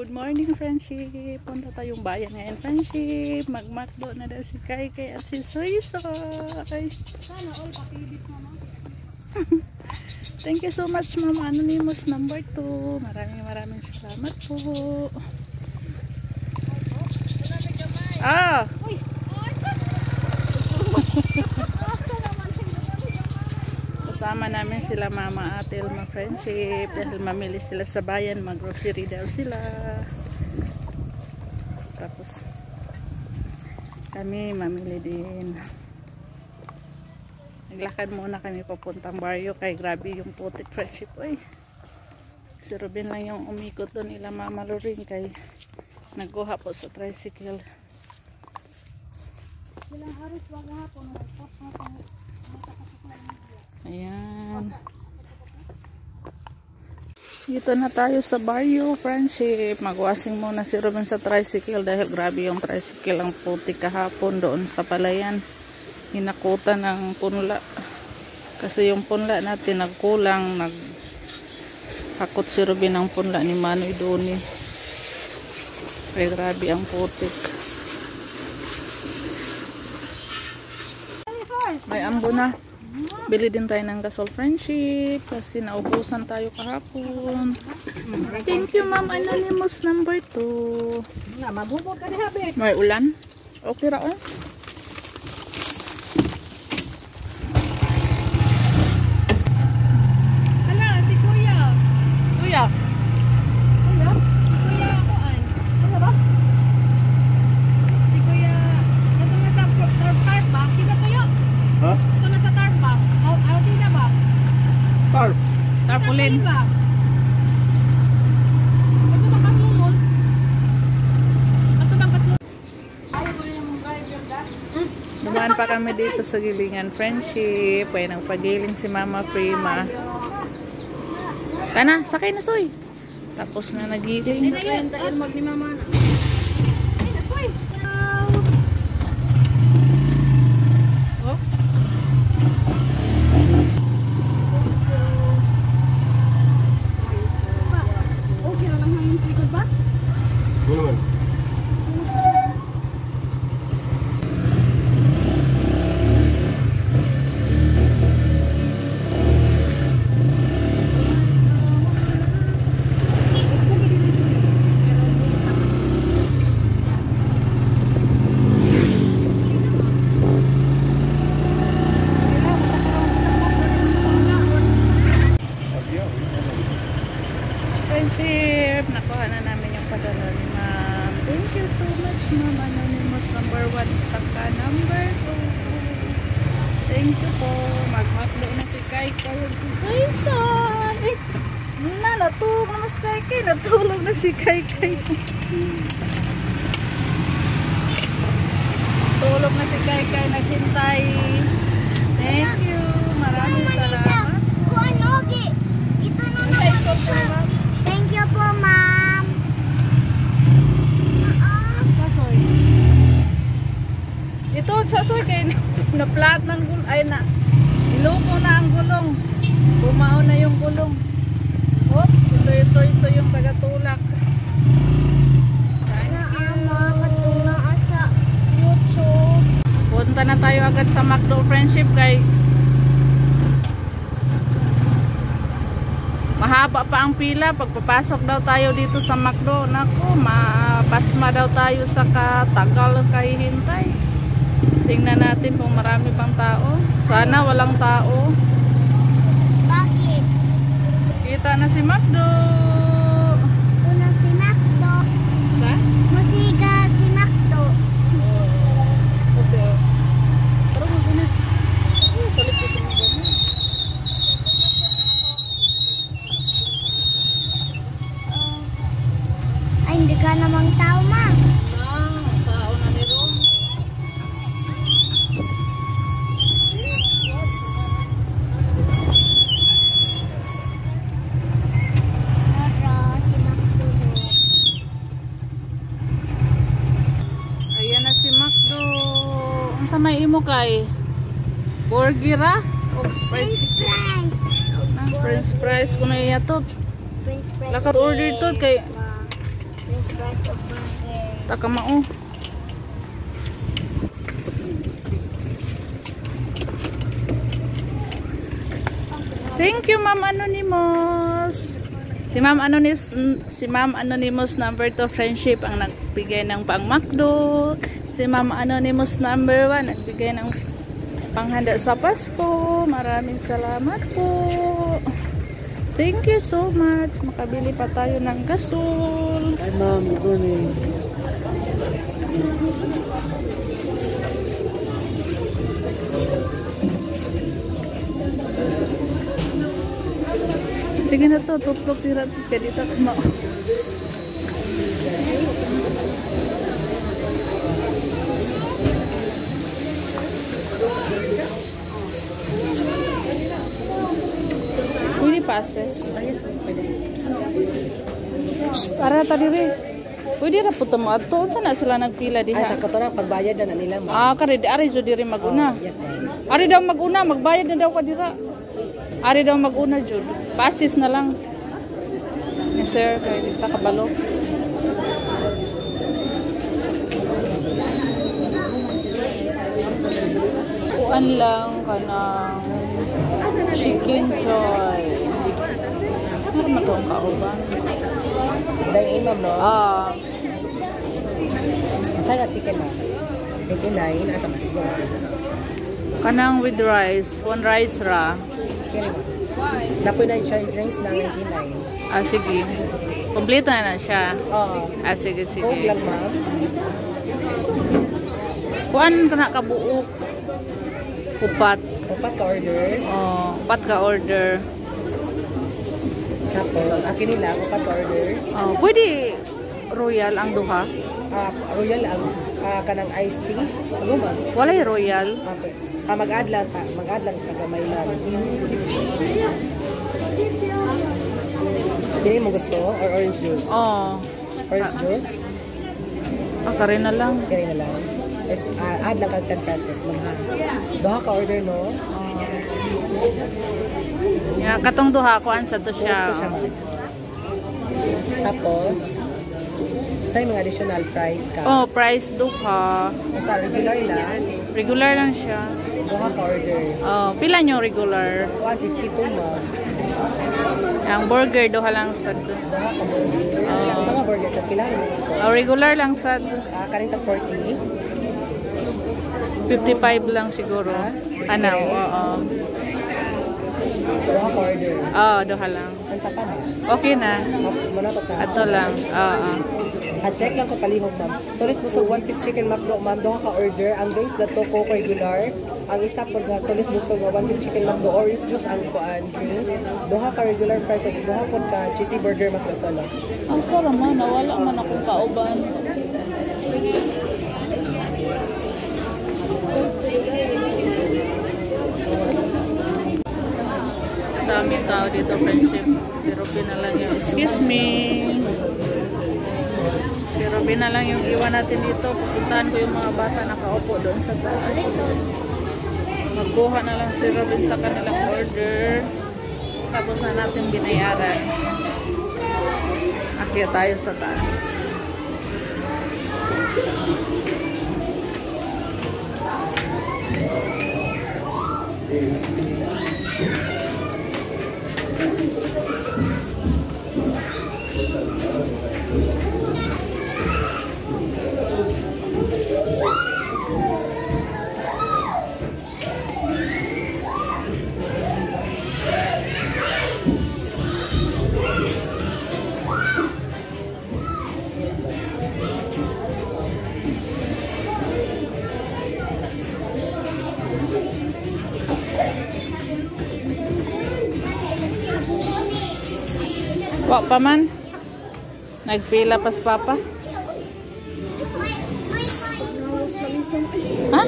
Good morning, friendship. Punta tayong bayan ngayon, friendship. Mag-McDo na daw si Kai at si Soy. Sana all pakibit, mama. Thank you so much, Mama Anonymous number 2. Maraming salamat po. Kasama namin sila Mama at Elma, friendship, dahil mamili sila sa bayan, mag-grocery daw sila. Tapos kami mamili din. Naglakad muna kami papuntang baryo kay grabe yung putik, friendship. Uy, si Ruben lang yung umikot doon, nila Mama Loring kay nagkuha po sa tricycle. Ayan. Dito na tayo sa baryo, friendship. Magwasing muna si Ruben sa tricycle dahil grabe yung tricycle, ang putik kahapon doon sa palayan. Hinakutan ng punla. Kasi yung punla natin nagkulang, naghakot si Ruben ng punla ni Manoy Doni. Kaya grabe ang putik. May ambo na. Bili din tayo ng gasol, friendship, kasi naubusan tayo kahapon. Thank you, Ma'am Anonymous number 2. May ulan? Okay ra, oh. Hala, si Kuya. Kuya. Kuya? Si Kuya akoan. Ano ba? Si Kuya, ito na sa tarp ba? Kita Kuya? Ha? Ito na sa tarp ba? Audi na ba? Tarp. Tarpaulin. Ba? Ito ba kasunod? Ito bang kasunod? Ayaw ko na yung driver da? Dumaan pa kami dito sa gilingan, friendship. Kaya nang pagiling si Mama Prima. Kana, sakay na, Soy. Tapos na nagiling. Tayo mag ni Mama na. Ay, nasoy. Oops. Okay na lang hangin sa likod ba? Ano naman? Friendship, nakuha na namin yung padala ni Ma'am. Thank you so much, Ma'am Anonymous number 1 saka number 2. Thank you po. Mag-McDo na si Kai at si Soy. Natulog na si Kai. Natulog na si Kai. Tulog na si Kai. Naghintay. Thank you. Maraming salamat. Thank you po, ma'am. Ito sa Soy kay na-flat ng gulong. Ay na. Ilupo na ang gulong. Bumao na yung gulong. Oops. Soy yung tagatulak. Punta na tayo agad sa McDo, friendship, kay mahaba pa ang pila. Pagpapasok daw tayo dito sa McDo, naku, mapasma daw tayo sa katagal kahihintay. Tingnan natin kung marami pang tao. Sana walang tao. Bakit? Kita na si McDo. Una si Macdo. Sa? Musiga si Macdo. Okay. Tara mo guna. Salip ko mo guna. Ay, hindi ka namang tao, ma'am. Tao na ni Rom. Si Macdo. Ayan na si McDo. Ang sa may imo kay burger ah? O French fries. French fries ko na iyatot. French fries. Lakad order to kay price of burger. Taka mao. Thank you, Ma'am Anonymous. Si Ma'am Anonymous number 2 friendship ang nagbigay ng pang McDo. Si Ma'am Anonymous number 1 nagbigay ng panghanda sa Pasko. Maraming salamat po. Thank you so much. Makabili pa tayo ng gasol. Hi, ma'am. Good morning. Sige na to, tuplok tira kaya dito kumao. Pwede passes. Tara tadi rin. Pwede ra po mo ato. Saan na sila nagpila diha? Ay, sa katona, pagbayad na nila, ma'am. Ah, kare ari jo diri maguna. Yes, ma'am. Ari daw maguna, magbayad na daw ka dira. Ari daw maguna jud. Passes na lang. Yes, sir, kay bista kabalo. Kuan lang kanang chicken joy. Ano man tong kauban? Dine-in, ma'am, no? Ah, Saan ka chicken, ma'am? 89, asa ma'am? kanang with rice, one rice ra. Kaya, ma'am. Napoy na yung chai drinks na 99. Ah, sige. Kompleto na siya. Oo. Ah, sige, Coke sige. lang, ma'am. Kuan ka na kabuok. Upat. Upat ka order. Oh, upat ka order. Tapos, akin nila, upat ka order. Oh, pwede royal ang duha. Royal, kanang iced tea. Ano, ma'am? Walay royal. Okay. Mag-add lang ka. Mag-add lang ka gamay lang. Hindi mo gusto? Or orange juice? Oh, Orange juice? kare na lang. Kaya na lang. Is, add lang kag 10 pesos. Mga. Doha ka order, no? Ya, katong duha ko ansa to Ito siya. siya, ma'am. Tapos, sa mga additional price ka. Oh, price duha. Sa regular lang, Regular lang siya. doha ka order. Oh, pila nyo regular? 152, ma'am. Ang burger duha lang sad. Doha ka burger. Sa mga burger, kailangan mo gusto. Oh, regular lang sad. Kanin tag 40. 55 lang siguro. Ano, oo. Doha ka order. Oh, duha lang. Ang sa pa, ma'am. Okay na. Muna to ka. Ato lang. Oo. Check lang ko palihog, ma'am. Solid mo sa 1 piece chicken McDo, ma'am. Doha ka order. Ang drinks na to, Coke regular. Ang isa po na solid mo sa 1 piece chicken McDo. Orange juice ang kuan drinks. Doha ka regular fries. At doha po ka cheesy burger McDo solo. Ang sarap man. Nawala man akong kauban. Dami tao dito, friendship. Si Robin na lang yung, excuse me. Si Robin na lang yung iwan natin dito. Pupuntahan ko yung mga bata nakaupo doon sa taas. Magkuha na lang si Robin sa kanilang order. Tapos na natin binayaran. Akyat tayo sa taas. Wa pa man. Nagpila pas papa. Ha?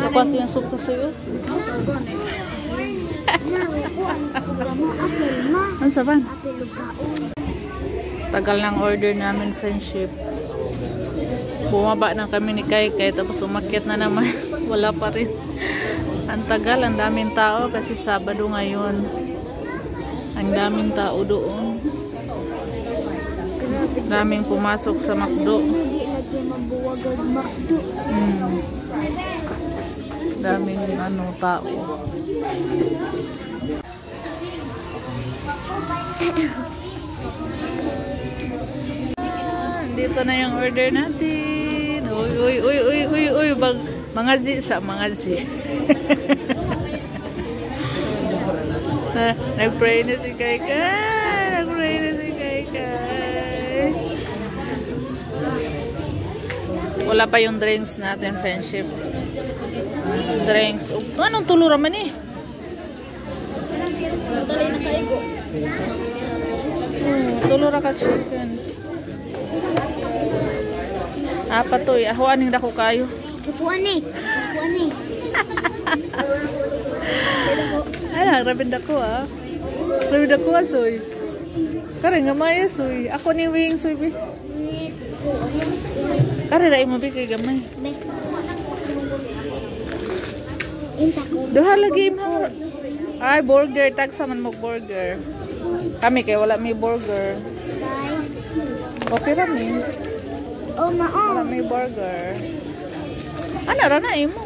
Apa sih yang suka sa'yo? Ano sa ban? Tagal ng order namin, friendship. Bumaba na kami ni Kai tapos umakyat na naman. Wala pa rin. Ang tagal, ang daming tao kasi Sabado ngayon. Ang daming tao doon. Daming pumasok sa McDo. Hindi lagi mabuwag ang McDo. Daming tao. Dito na yung order natin. Uy. Mga G sa mga G. Nag-pray na si Kaikai. Wala pa yung drinks natin, friendship. Drinks. Anong tulura man eh? Tulura ka chicken. Apa to eh? Ahuaning dako kayo. Upuan eh. Ay, rabin dako ah. Rabin dako ah, soy. Kare nga maya, soy. Ako ni wing, soy. Kare rai mo bi kay gamay. Duha lagi mo. Ay, burger. Tagsa man mo burger. Kami kay wala may burger. Okay ra mi. Wala may burger. Ano ra na imo?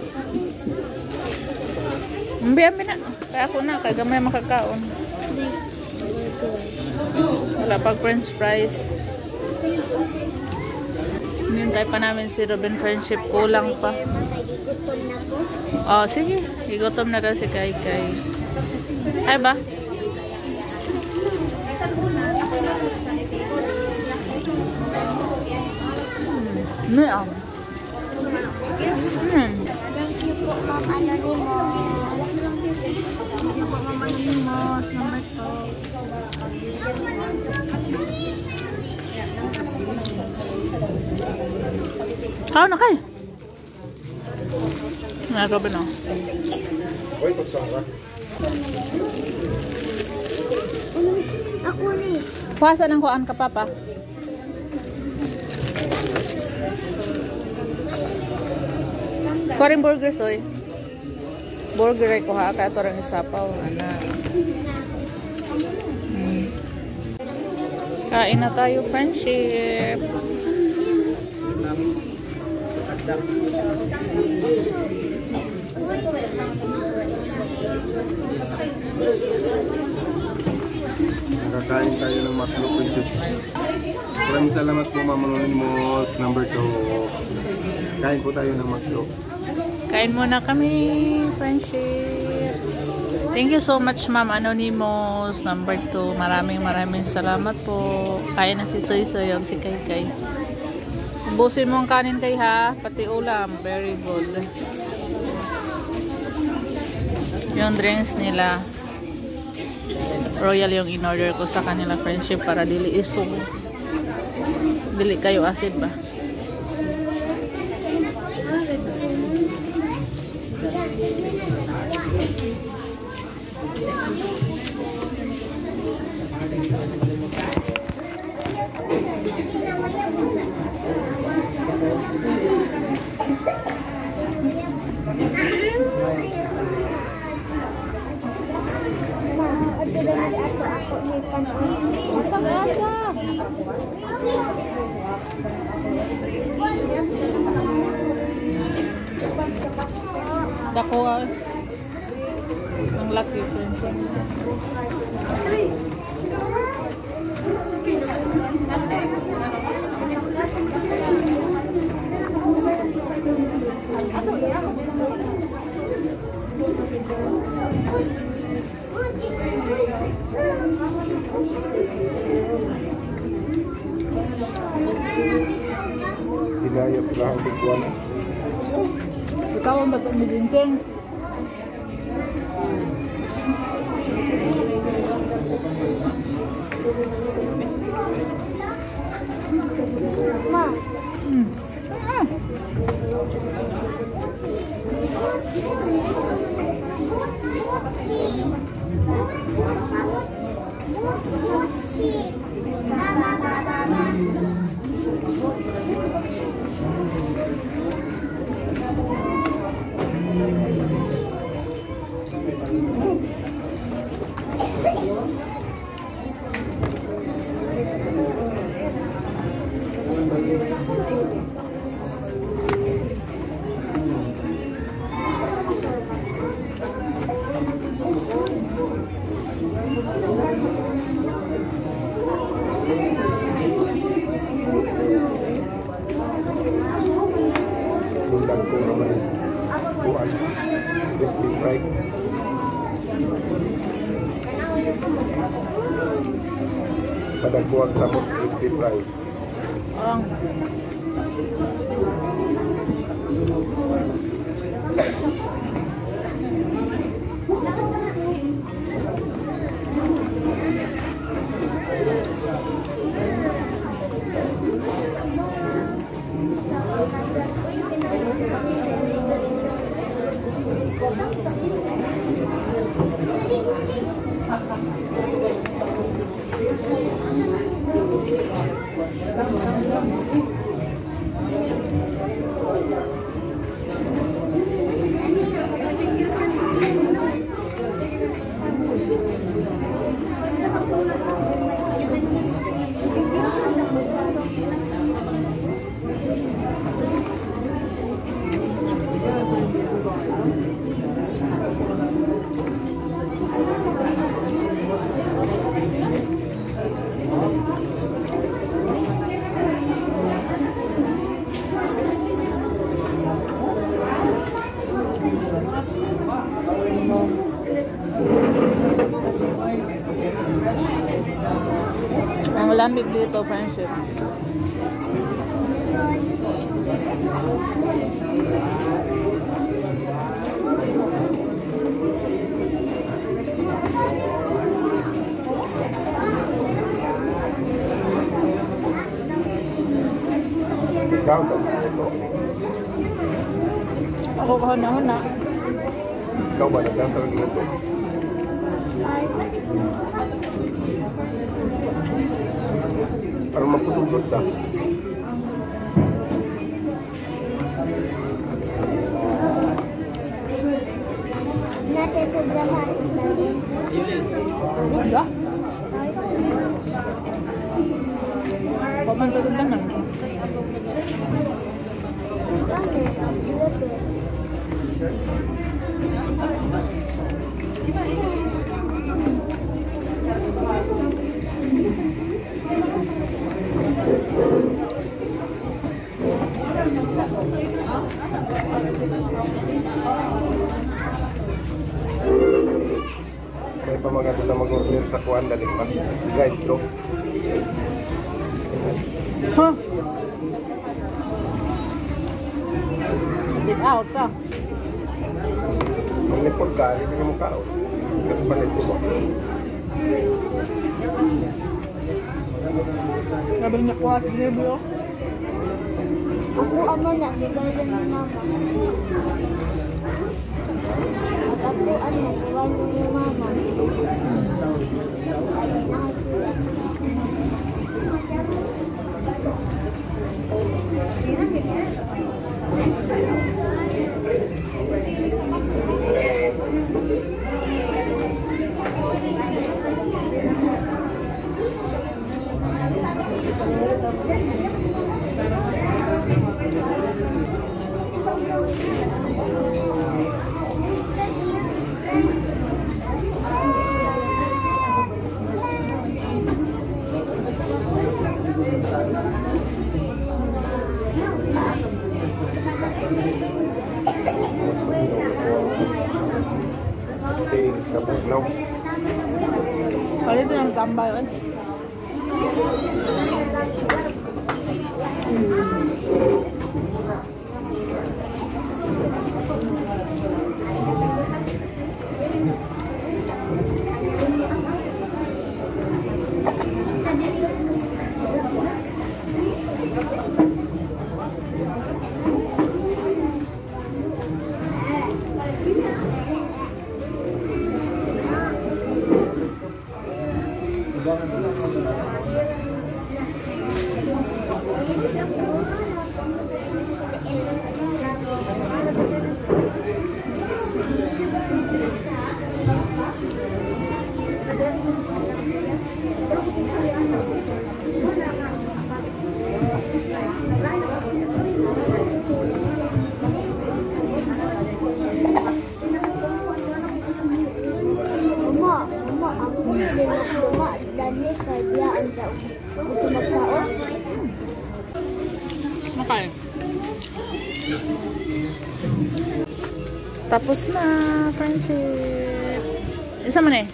Ambi na. Kaya ako na. Kaya gamay makakaon. Wala pag french fries. Hinintay pa namin si Robin, friendship. Kulang pa. Oh, sige. Igutom na rin si Kaikai. Ay ba? Niam. Thank you po, Ma'am Anonymous. Thank you po, Ma'am Anonymous. Number 2. Kao na kay. Robin na. Ako ni. Puasa ng kuan ka, Papa. Korean burger, soy. Burger ay kuha ka. Ito rin isapaw. Kain na tayo, friendship. Kakain tayo ng McDo. Maraming salamat po, Ma'am Anonymous. Number 2. Kain po tayo ng McDo. Kain muna kami, friendship. Thank you so much, Ma'am Anonymous. Number 2. Maraming salamat po. Kain na si Soy Soyog, si Kaikai. Ubusin mo ang kanin kay ha. Pati ulam. Very good. Yung drinks nila. Royal yung in-order ko sa kanila, friendship. Para dili isong. Dili kayo acid ba? Dako ang laki, friendship. Hinaya pala ang tigwan. Ikaw ang bato mo din, Ken. Ma. is kuan. Crispy fried. Padagkuhan sa mods crispy fried. Ang lamig dito, friendship. Ikaw ba nagluto? Ako kahuna-huna. Ikaw ba nagluto? Parang magpusugot ka. Natin sa lahat. Wala? Pamantulog lang lang. May pamagat na mag-order sa kuwan dali pa. Guide thru. Huh? Get out ka. Maglipod ka, hindi ka mo kaon. Kasi palito mo. Sabi niya kuha sa libro. Ako ama na, bigay lang ni mama. Ako ano, bigay lang ni mama. Tails ka po, no? Palito ng tambay. Eh. Tapos na, friendship. Isa man eh.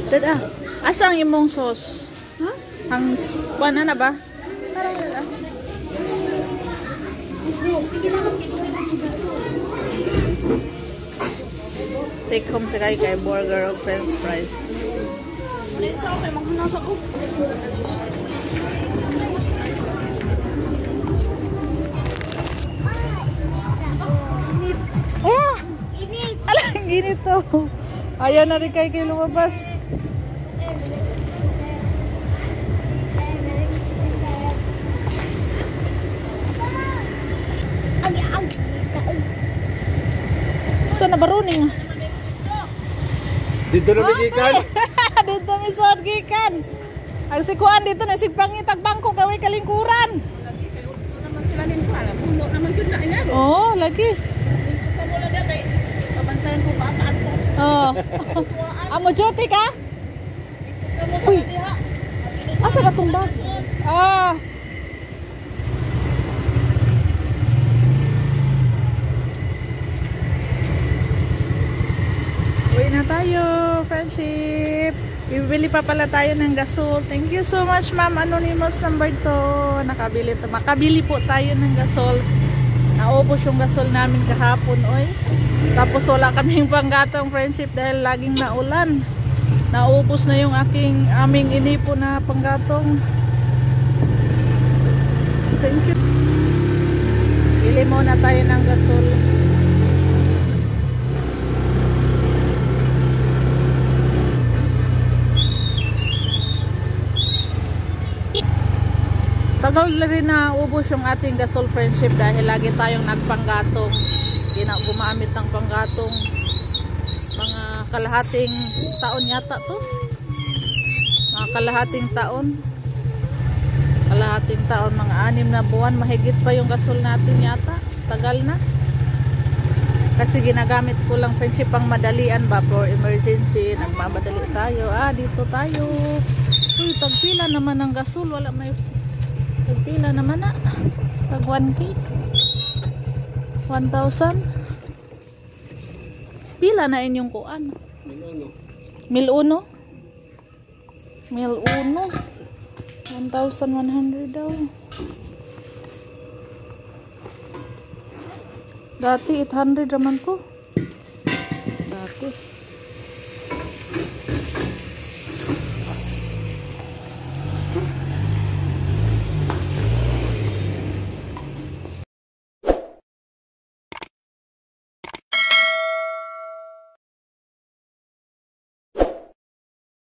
Dada. Asa ang imong sauce? Ha? Ang kuan na ba? Parang take home sa kay burger o french fries. Oh! Init. Alang ginito. Ayaw na rin kay lumabas. Saan na baruning? Dito na bigikan. Dito may suot gikan. Ang sikuan dito na sigpangitag bangko gaway kalingkuran. Naman sila din ko, alam puno naman yun na inaro. Oh, lagi. Kamula dia kay pabantayan ko bataan ko. Oh. Amo jote ka? Uy. Asa na tong bag? Ah. Uwi na tayo, friendship. Bibili pa pala tayo ng gasol. Thank you so much, Ma'am Anonymous number 2. Makabili po tayo ng gasol. Naubos yung gasol namin kahapon, oy. Tapos wala kaming panggatong, friendship, dahil laging naulan. Naubos na yung aming inipo na panggatong. Thank you. Bili muna tayo ng gasol. Tagal na rin na ubos yung ating gasol, friendship, dahil lagi tayong nagpanggatong. Gumamit ng panggatong. Mga kalahating taon yata to. Mga kalahating taon. Kalahating taon, mga 6 na buwan. Mahigit pa yung gasol natin yata. Tagal na. Kasi ginagamit ko lang, friendship, pang madalian ba, for emergency. Nagmamadali tayo. Dito tayo. Uy, tagpila naman ng gasol. Wala may... Tagpila naman na. Tag 1K. 1,000. Pila na inyong kuan? 1,000. 1,100 daw. Dati 800 raman ko. Dati.